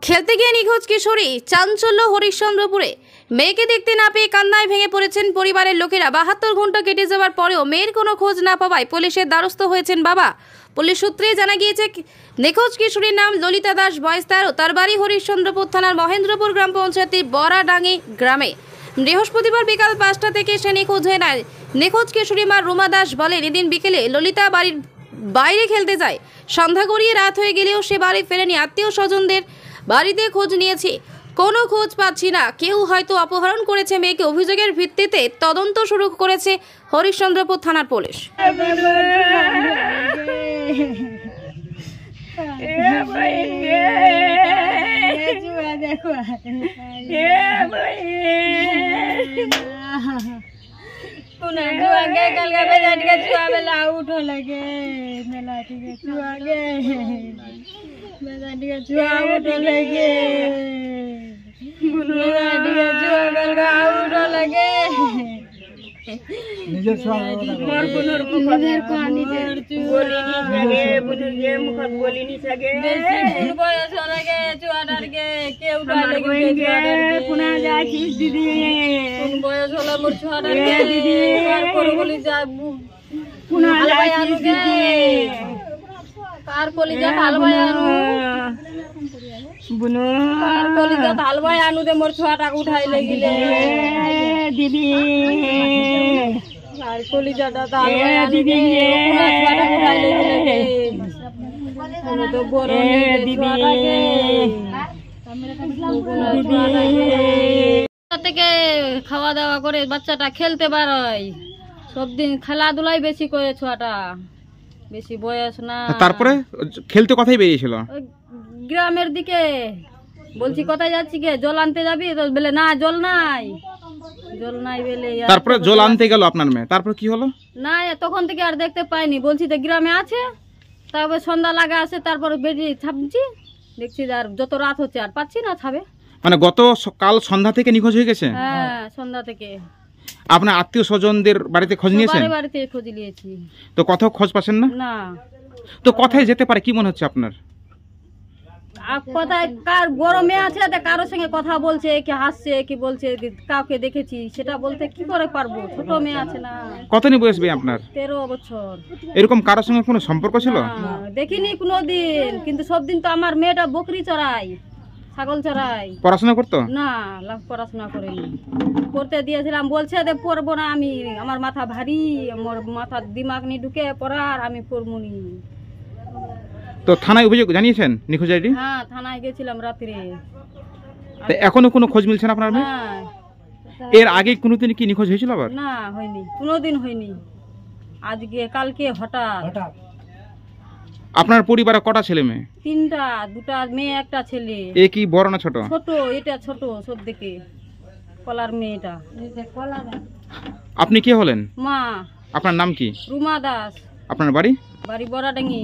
খেলতে গিয়ে নিখোঁজ কিশোরী, চাঞ্চল্য হরিশ্চন্দ্রপুরে। মেয়েকে দেখতে না পেয়ে কান্নায় ভেঙে পড়েছেন পরিবারের লোকেরা। 72 ঘন্টা কেটে যাওয়ার পরেও মেয়ের কোনো খোঁজ না পাওয়ায় পুলিশের দ্বারস্থ হয়েছেন বাবা। পুলিশ সূত্রে জানা গিয়েছে, নিখোঁজ কিশোরীর নাম ললিতা দাস, বয়স 13। তার বাড়ি হরিশ্চন্দ্রপুর থানার মহেন্দ্রপুর গ্রাম পঞ্চায়েতের বরাডাঙ্গি গ্রামে। বৃহস্পতিবার বিকাল 5টা থেকে সে নিখোঁজ হয়ে নেয়। নিখোঁজ কিশোরী মা রুমা দাস বলেন, এদিন বিকেলে ললিতা বাড়ির বাইরে খেলতে যায়। সন্ধ্যা গড়িয়ে রাত হয়ে গেলেও সে বাড়ি ফেরেনি। আত্মীয় স্বজনদের বাড়িতে খোঁজ নিয়েছি, কোনো খোঁজ পাচ্ছি না। কেউ হয়তো অপহরণ করেছে মেয়েকে। অভিযোগের ভিত্তিতে তদন্ত শুরু করেছে হরিশ্চন্দ্রপুর থানার পুলিশ। হালবাই আনু দে মোর ছুয়াটা উঠাই লাগিলে দিদি আর কলিজাটা দিদি উঠাই লাগিলে তো বড় দিদি থেকে খাওয়া দাওয়া করে বাচ্চাটা খেলতে পারয়। সব দিন খেলাধুলাই বেশি করে ছোয়াটা, বেশি বয়স না। তারপরে খেলতে কোথায় বেরিয়েছিল? গ্রামের দিকে। বলছি কোথায় যাচ্ছি কে, জল আনতে যাবি? তো বলে না, জল নাই, জল নাই বলে। তারপরে জল আনতে গেল আপনার মেয়ে, তারপর কি হলো? না, তখন থেকে আর দেখতে পাইনি। বলছি তো গ্রামে আছে, তারপর সন্ধ্যা লাগা আছে, তারপর বেরিয়ে ছাপছি, দেখছি আর যত রাত হচ্ছে আর পাচ্ছি না ছাবে। মানে গত কাল সন্ধ্যা থেকে নিখোঁজ হয়ে গেছে? হ্যাঁ, সন্ধ্যা থেকে। আপনার আত্মীয় স্বজনদের বাড়িতে খোঁজ নিয়েছেন? বাড়িতে খোঁজ নিয়েছি। তো কোথাও খোঁজ পাচ্ছেন না? না। তো কোথায় যেতে পারে কি মনে হচ্ছে আপনার? কোথায় কার বড় মেয়ে আছে, কারোর সঙ্গে কথা বলছে, কি হাসছে, কি বলছে, কাউকে দেখেছি সেটা বলতে কি করে পারবো? ছোট মেয়ে আছে না। কতদিন বয়স ভাই আপনার? 13 বছর। এরকম কারোর সঙ্গে কোনো সম্পর্ক ছিল? দেখিনি কোনোদিন, কিন্তু সব দিন তো আমার মেয়েটা বকরি চড়াই, ছাগল চড়াই। পড়াশোনা করতো না? পড়াশোনা করেনি। করতে দিয়েছিলাম, বলছে যে পড়বো না আমি, আমার মাথা ভারী, আমার মাথা দিমাগ নি ঢুকে পড়ার, আমি পড়বো নি। তো থানায় অভিযোগ জানিয়েছেন নিখোঁজ আইডি? হ্যাঁ, থানায় গেছিলাম রাত্রে। এখনো কোনো খোঁজ মিলছে না আপনার মেয়ে? হ্যাঁ। এর আগে কোনোদিন কি নিখোঁজ হয়েছিল আবার? না, হয়নি, কোনোদিন হয়নি। আজকে কালকে হঠাৎ। আপনার পরিবারে কটা ছেলে মেয়ে? 3টা, 2টা মেয়ে, একটা ছেলে। এ কি বড় না ছোট? ছোট, এটা ছোট সব থেকে, কলার মেয়েটা। আপনি কে হলেন? মা। আপনার নাম কি? রুমা দাস। আপনার বাড়ি? বাড়ি বরাডাঙ্গি।